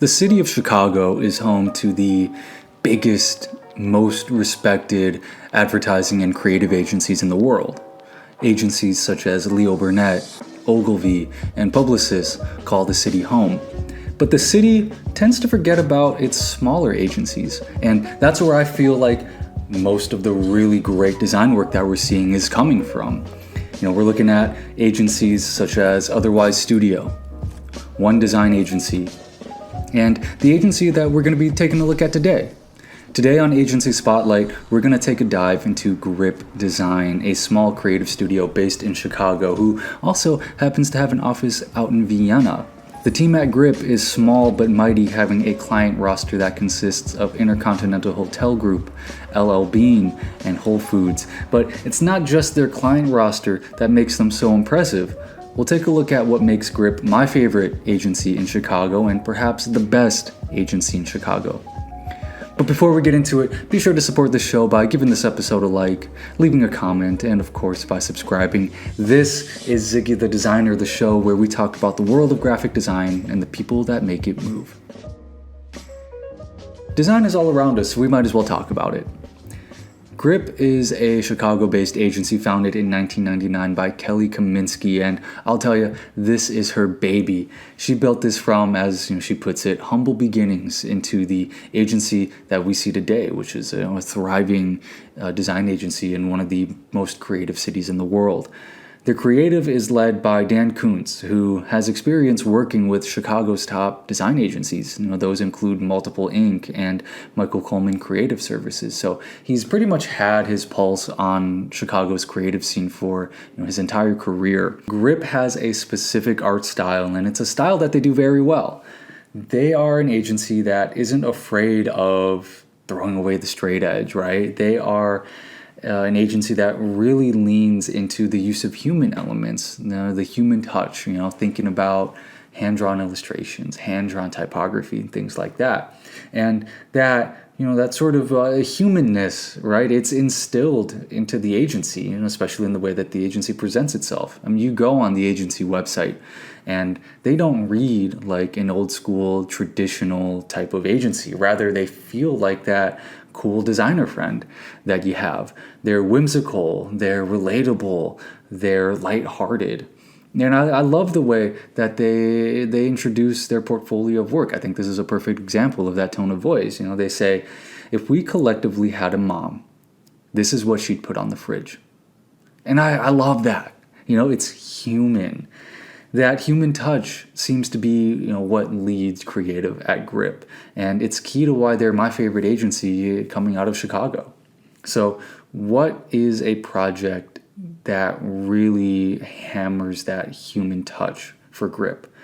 The city of Chicago is home to the biggest, most respected advertising and creative agencies in the world. Agencies such as Leo Burnett, Ogilvy, and Publicis call the city home. But the city tends to forget about its smaller agencies, and that's where I feel like most of the really great design work that we're seeing is coming from. We're looking at agencies such as Otherwise Studio, One Design Agency, and the agency that we're going to be taking a look at today. Today on Agency Spotlight, we're going to take a dive into Grip Design, a small creative studio based in Chicago who also happens to have an office out in Vienna. The team at Grip is small but mighty, having a client roster that consists of InterContinental Hotel Group, LL Bean, and Whole Foods. But it's not just their client roster that makes them so impressive. We'll take a look at what makes Grip my favorite agency in Chicago and perhaps the best agency in Chicago. But before we get into it, be sure to support the show by giving this episode a like, leaving a comment, and of course by subscribing. This is Ziggy the Designer, the show where we talk about the world of graphic design and the people that make it move. Design is all around us, so we might as well talk about it. Grip is a Chicago-based agency founded in 1999 by Kelly Kaminsky, and I'll tell you, this is her baby. She built this from, as she puts it, humble beginnings into the agency that we see today, which is a thriving design agency in one of the most creative cities in the world. The creative is led by Dan Kuntz, who has experience working with Chicago's top design agencies. Those include Multiple Inc. and Michael Coleman Creative Services. So he's pretty much had his pulse on Chicago's creative scene for his entire career. Grip has a specific art style, and it's a style that they do very well. They are an agency that isn't afraid of throwing away the straight edge, right? They are an agency that really leans into the use of human elements, the human touch, thinking about hand-drawn illustrations, hand-drawn typography, and things like that. And that, that sort of humanness, right, it's instilled into the agency, especially in the way that the agency presents itself. You go on the agency website, and they don't read like an old-school, traditional type of agency. Rather, they feel like that cool designer friend that you have. They're whimsical, they're relatable, they're lighthearted. And I love the way that they introduce their portfolio of work. I think this is a perfect example of that tone of voice. They say, if we collectively had a mom, this is what she'd put on the fridge. And I love that. It's human. That human touch seems to be, what leads creative at Grip, and it's key to why they're my favorite agency coming out of Chicago. So, what is a project that really hammers that human touch for Grip?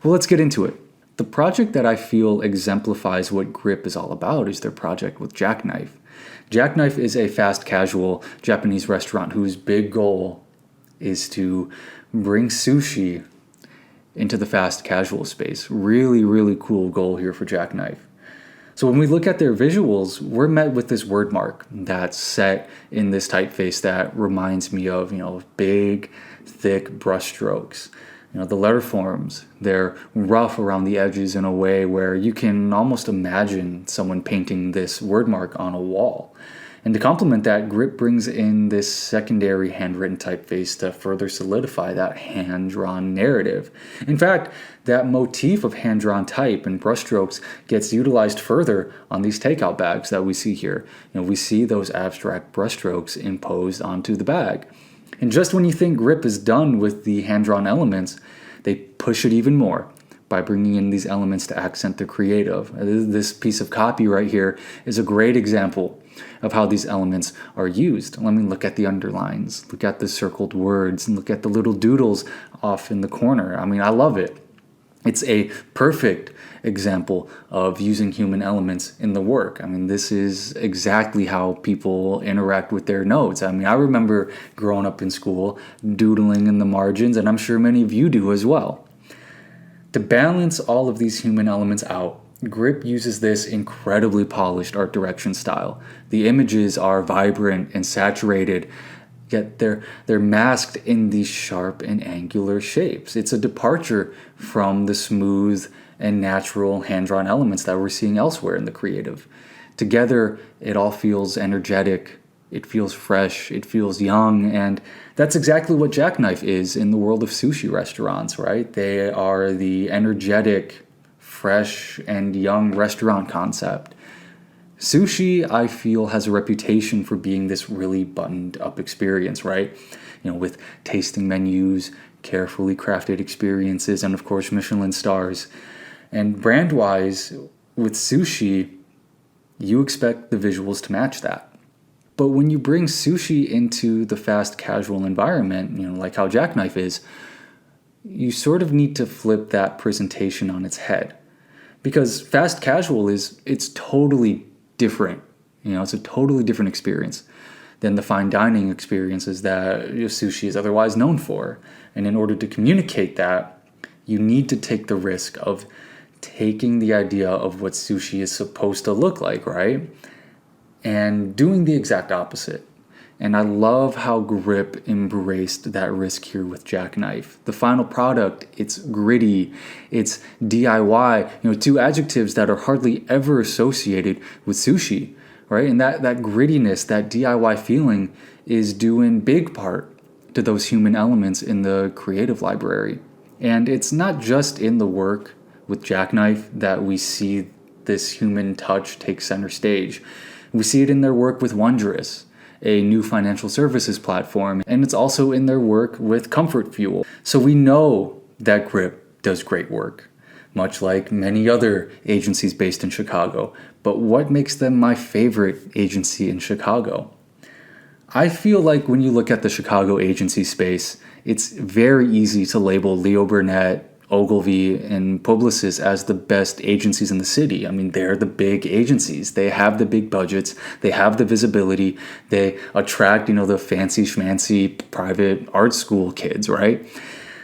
Well, let's get into it. The project that I feel exemplifies what Grip is all about is their project with Jackknife. Jackknife is a fast casual Japanese restaurant whose big goal is to bring sushi into the fast casual space. Really, really cool goal here for Jackknife. So when we look at their visuals, we're met with this word mark that's set in this typeface that reminds me of, big, thick brush strokes. The letter forms, they're rough around the edges in a way where you can almost imagine someone painting this word mark on a wall. And to complement that, Grip brings in this secondary handwritten typeface to further solidify that hand-drawn narrative. In fact, that motif of hand-drawn type and brushstrokes gets utilized further on these takeout bags that we see here. We see those abstract brushstrokes imposed onto the bag. And just when you think Grip is done with the hand-drawn elements, they push it even more by bringing in these elements to accent the creative. This piece of copy right here is a great example of how these elements are used. Let me look at the underlines, look at the circled words, and look at the little doodles off in the corner. I love it. It's a perfect example of using human elements in the work. This is exactly how people interact with their notes. I remember growing up in school, doodling in the margins, and I'm sure many of you do as well. To balance all of these human elements out, Grip uses this incredibly polished art direction style. The images are vibrant and saturated, yet they're masked in these sharp and angular shapes. It's a departure from the smooth and natural hand-drawn elements that we're seeing elsewhere in the creative. Together, it all feels energetic, it feels fresh, it feels young, and that's exactly what Jackknife is in the world of sushi restaurants, right? They are the energetic, fresh, and young restaurant concept. Sushi, I feel, has a reputation for being this really buttoned up experience, right? With tasting menus, carefully crafted experiences, and of course, Michelin stars. And brand-wise, with sushi, you expect the visuals to match that. But when you bring sushi into the fast casual environment, like how Jackknife is, you sort of need to flip that presentation on its head. Because fast casual it's totally different. It's a totally different experience than the fine dining experiences that sushi is otherwise known for. And in order to communicate that, you need to take the risk of taking the idea of what sushi is supposed to look like, right? And doing the exact opposite. And I love how Grip embraced that risk here with Jackknife. The final product, it's gritty, it's DIY, two adjectives that are hardly ever associated with sushi, right? And that grittiness, that DIY feeling is due in big part to those human elements in the creative library. And it's not just in the work with Jackknife that we see this human touch take center stage. We see it in their work with Wondrous, a new financial services platform, and it's also in their work with Comfort Fuel. So we know that Grip does great work, much like many other agencies based in Chicago. But what makes them my favorite agency in Chicago? I feel like when you look at the Chicago agency space, it's very easy to label Leo Burnett, Ogilvy, and Publicis as the best agencies in the city. I mean, they're the big agencies. They have the big budgets. They have the visibility. They attract, the fancy schmancy private art school kids, right?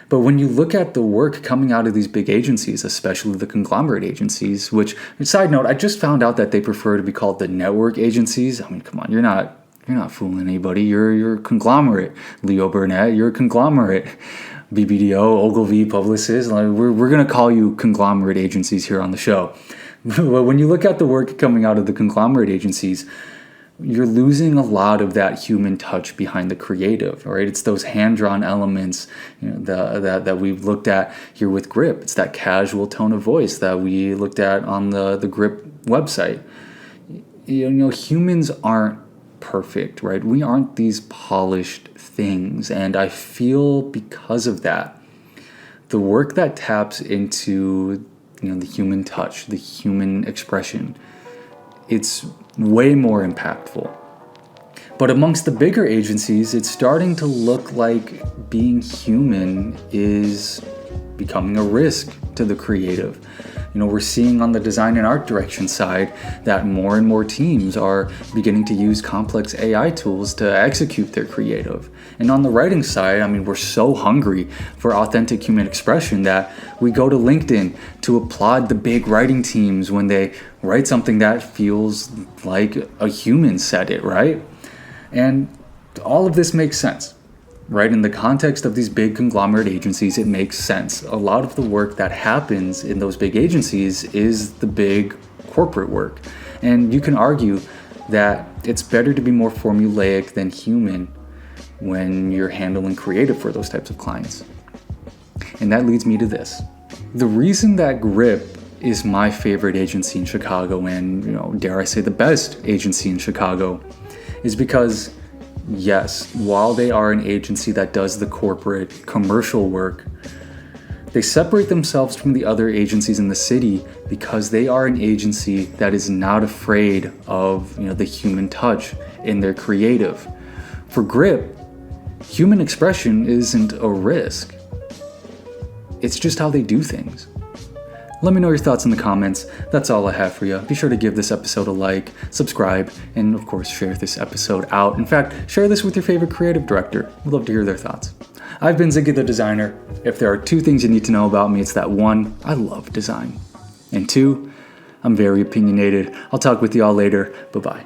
But when you look at the work coming out of these big agencies, especially the conglomerate agencies, which, side note, I just found out that they prefer to be called the network agencies. I mean, come on, you're not fooling anybody. You're a conglomerate. Leo Burnett, you're a conglomerate. BBDO, Ogilvy, Publicis, we're going to call you conglomerate agencies here on the show. But when you look at the work coming out of the conglomerate agencies, you're losing a lot of that human touch behind the creative, right? It's those hand-drawn elements that we've looked at here with Grip. It's that casual tone of voice that we looked at on the Grip website. Humans aren't perfect, right? We aren't these polished things, and I feel because of that, the work that taps into the human touch, the human expression, it's way more impactful. But amongst the bigger agencies, it's starting to look like being human is becoming a risk to the creative. We're seeing on the design and art direction side that more and more teams are beginning to use complex AI tools to execute their creative. And on the writing side, we're so hungry for authentic human expression that we go to LinkedIn to applaud the big writing teams when they write something that feels like a human said it, right? And all of this makes sense. Right? In the context of these big conglomerate agencies, it makes sense. A lot of the work that happens in those big agencies is the big corporate work. And you can argue that it's better to be more formulaic than human when you're handling creative for those types of clients. And that leads me to this. The reason that Grip is my favorite agency in Chicago and, dare I say the best agency in Chicago is because yes, while they are an agency that does the corporate commercial work, they separate themselves from the other agencies in the city because they are an agency that is not afraid of the human touch in their creative. For Grip, human expression isn't a risk. It's just how they do things. Let me know your thoughts in the comments. That's all I have for you. Be sure to give this episode a like, subscribe, and of course share this episode out. In fact, share this with your favorite creative director. We'd love to hear their thoughts. I've been Ziggy the Designer. If there are 2 things you need to know about me, it's that 1, I love design. And 2, I'm very opinionated. I'll talk with y'all later. Bye-bye.